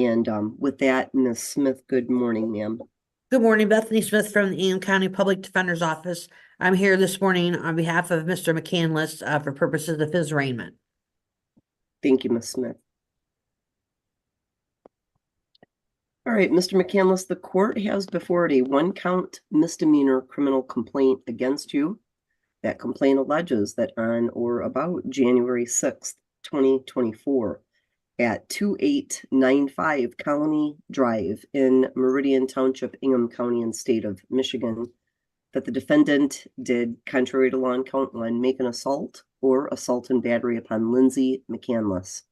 And with that, Ms. Smith, good morning, ma'am. Good morning, Bethany Smith from the Ingham County Public Defender's Office. I'm here this morning on behalf of Mr. McCandless for purposes of his arraignment. Thank you, Ms. Smith. All right, Mr. McCandless, the court has before it a one-count misdemeanor criminal complaint against you. That complaint alleges that on or about January 6th, 2024, at 2895 Colony Drive in Meridian Township, Ingham County and State of Michigan, that the defendant did, contrary to law in count one, make an assault or assault and battery upon Lindsay McCandless,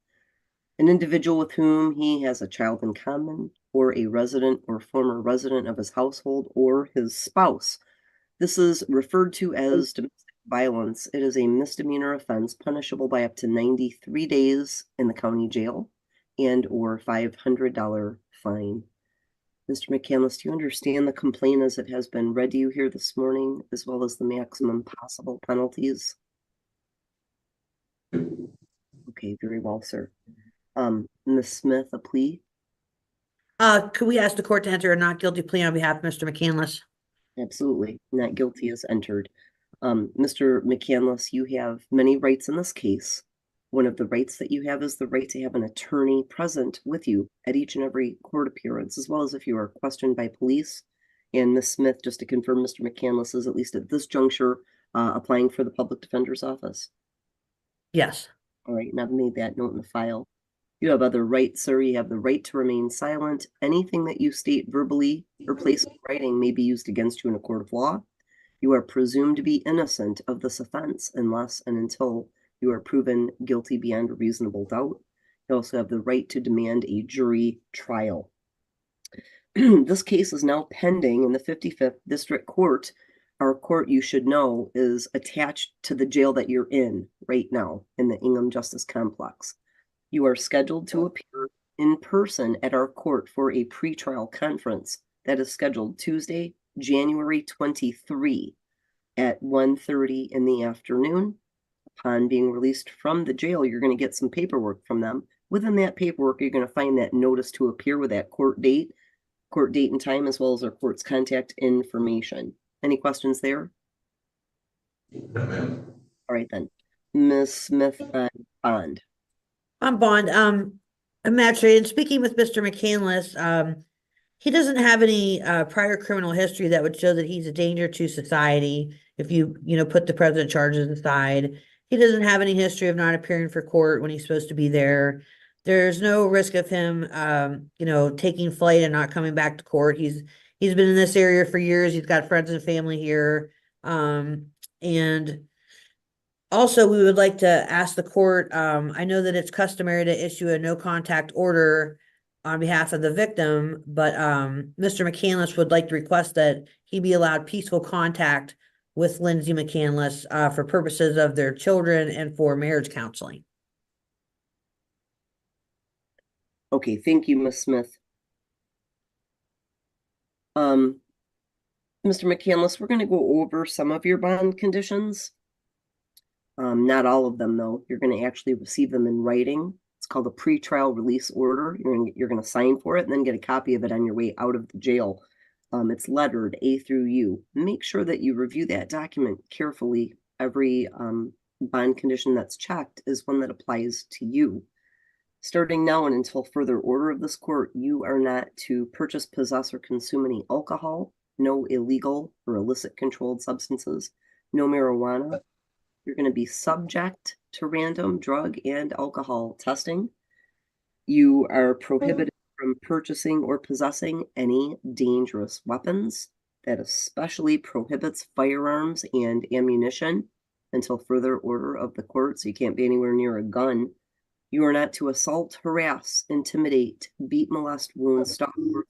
an individual with whom he has a child in common, or a resident or former resident of his household, or his spouse. This is referred to as domestic violence. It is a misdemeanor offense punishable by up to 93 days in the county jail and or $500 fine. Mr. McCandless, do you understand the complaint as it has been read to you here this morning, as well as the maximum possible penalties? Okay, very well, sir. Ms. Smith, a plea? Could we ask the court to enter a not guilty plea on behalf of Mr. McCandless? Absolutely. Not guilty is entered. Mr. McCandless, you have many rights in this case. One of the rights that you have is the right to have an attorney present with you at each and every court appearance, as well as if you are questioned by police. And Ms. Smith, just to confirm, Mr. McCandless is, at least at this juncture, applying for the public defender's office. Yes. All right, and I've made that note in the file. You have other rights, sir. You have the right to remain silent. Anything that you state verbally or place in writing may be used against you in a court of law. You are presumed to be innocent of this offense unless and until you are proven guilty beyond a reasonable doubt. You also have the right to demand a jury trial. This case is now pending in the 55th District Court. Our court, you should know, is attached to the jail that you're in right now in the Ingham Justice Complex. You are scheduled to appear in person at our court for a pretrial conference that is scheduled Tuesday, January 23 at 1:30 in the afternoon. Upon being released from the jail, you're going to get some paperwork from them. Within that paperwork, you're going to find that notice to appear with that court date and time, as well as our court's contact information. Any questions there? No, ma'am. All right, then. Ms. Smith, bond. I'm Bond. I'm actually, in speaking with Mr. McCandless, he doesn't have any prior criminal history that would show that he's a danger to society if you put the present charges aside. He doesn't have any history of not appearing for court when he's supposed to be there. There's no risk of him taking flight and not coming back to court. He's been in this area for years. He's got friends and family here. And also, we would like to ask the court, I know that it's customary to issue a no contact order on behalf of the victim, but Mr. McCandless would like to request that he be allowed peaceful contact with Lindsay McCandless for purposes of their children and for marriage counseling. Okay, thank you, Ms. Smith. Mr. McCandless, we're going to go over some of your bond conditions. Not all of them, though. You're going to actually receive them in writing. It's called a pretrial release order. You're going to sign for it and then get a copy of it on your way out of the jail. It's lettered A through U. Make sure that you review that document carefully. Every bond condition that's checked is one that applies to you. Starting now and until further order of this court, you are not to purchase, possess, or consume any alcohol, no illegal or illicit controlled substances, no marijuana. You're going to be subject to random drug and alcohol testing. You are prohibited from purchasing or possessing any dangerous weapons. That especially prohibits firearms and ammunition until further order of the court, so you can't be anywhere near a gun. You are not to assault, harass, intimidate, beat, molest, wound, stalk, or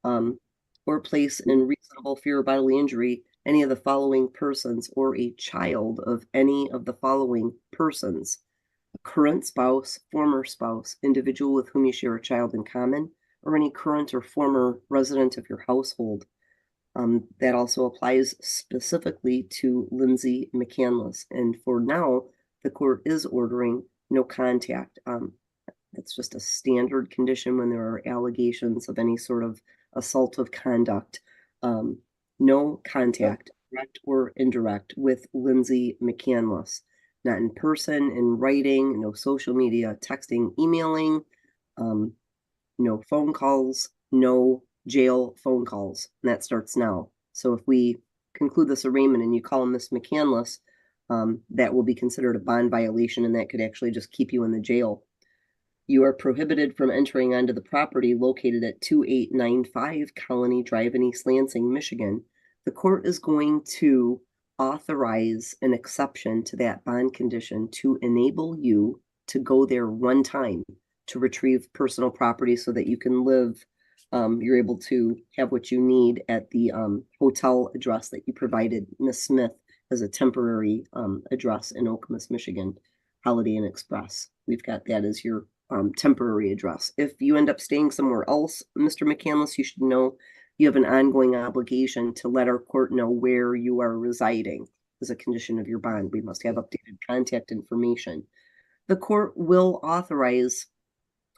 threaten, or place in reasonable fear of bodily injury any of the following persons or a child of any of the following persons: a current spouse, former spouse, individual with whom you share a child in common, or any current or former resident of your household. That also applies specifically to Lindsay McCandless. And for now, the court is ordering no contact. It's just a standard condition when there are allegations of any sort of assaultive conduct. No contact, direct or indirect, with Lindsay McCandless. Not in person, in writing, no social media, texting, emailing, no phone calls, no jail phone calls. And that starts now. So if we conclude this arraignment and you call Miss McCandless, that will be considered a bond violation, and that could actually just keep you in the jail. You are prohibited from entering onto the property located at 2895 Colony Drive in East Lansing, Michigan. The court is going to authorize an exception to that bond condition to enable you to go there one time to retrieve personal property so that you can live, you're able to have what you need at the hotel address that you provided Miss Smith as a temporary address in Okemos, Michigan, Holiday Inn Express. We've got that as your temporary address. If you end up staying somewhere else, Mr. McCandless, you should know you have an ongoing obligation to let our court know where you are residing as a condition of your bond. We must have updated contact information. The court will authorize,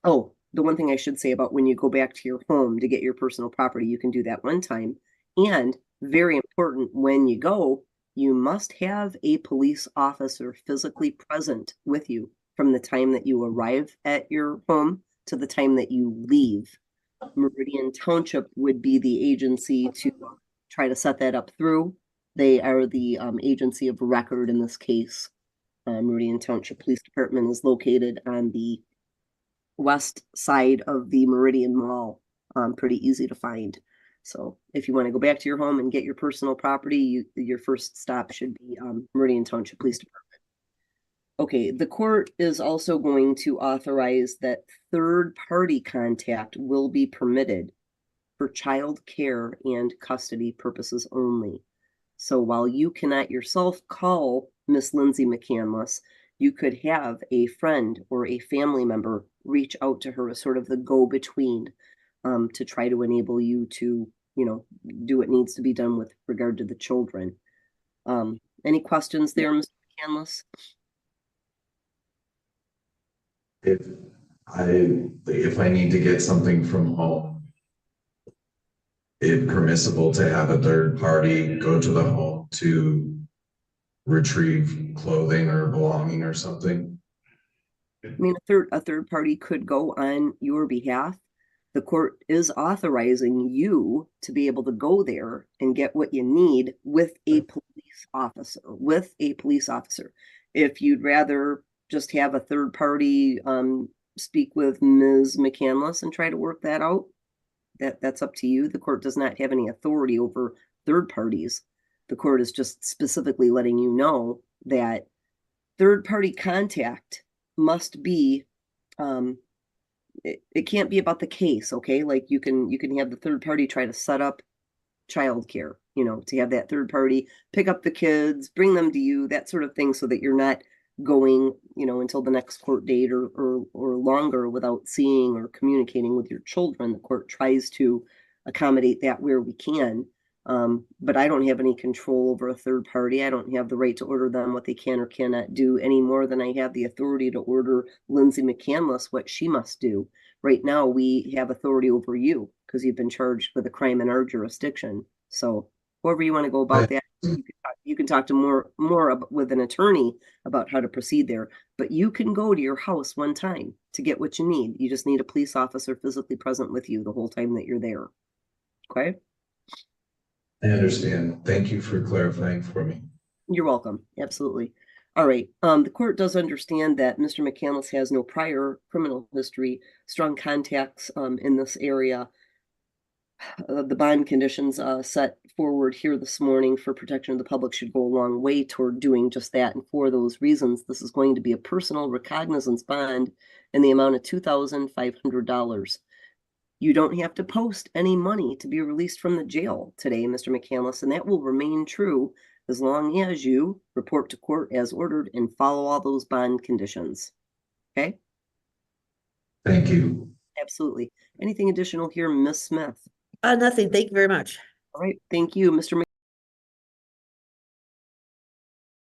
oh, the one thing I should say about when you go back to your home to get your personal property, you can do that one time. And very important, when you go, you must have a police officer physically present with you from the time that you arrive at your home to the time that you leave. Meridian Township would be the agency to try to set that up through. They are the agency of record in this case. Meridian Township Police Department is located on the west side of the Meridian Mall. Pretty easy to find. So if you want to go back to your home and get your personal property, your first stop should be Meridian Township Police Department. Okay, the court is also going to authorize that third-party contact will be permitted for child care and custody purposes only. So while you cannot yourself call Miss Lindsay McCandless, you could have a friend or a family member reach out to her as sort of the go-between to try to enable you to, do what needs to be done with regard to the children. Any questions there, Mr. McCandless? If I need to get something from home, is it permissible to have a third party go to the home to retrieve clothing or belonging or something? I mean, a third party could go on your behalf. The court is authorizing you to be able to go there and get what you need with a police officer. If you'd rather just have a third party speak with Ms. McCandless and try to work that out, that's up to you. The court does not have any authority over third parties. The court is just specifically letting you know that third party contact must be it can't be about the case, okay? Like you can have the third party try to set up childcare, to have that third party pick up the kids, bring them to you, that sort of thing, so that you're not going, until the next court date or longer without seeing or communicating with your children. The court tries to accommodate that where we can. But I don't have any control over a third party. I don't have the right to order them what they can or cannot do any more than I have the authority to order Lindsay McCandless what she must do. Right now, we have authority over you because you've been charged with a crime in our jurisdiction. So however you want to go about that, you can talk to more with an attorney about how to proceed there. But you can go to your house one time to get what you need. You just need a police officer physically present with you the whole time that you're there. Okay? I understand. Thank you for clarifying for me. You're welcome. Absolutely. All right. The court does understand that Mr. McCandless has no prior criminal history, strong contacts in this area. The bond conditions set forward here this morning for protection of the public should go a long way toward doing just that. And for those reasons, this is going to be a personal recognizance bond in the amount of $2,500. You don't have to post any money to be released from the jail today, Mr. McCandless, and that will remain true as long as you report to court as ordered and follow all those bond conditions. Okay? Thank you. Absolutely. Anything additional here, Ms. Smith? Nothing. Thank you very much. All right. Thank you, Mr.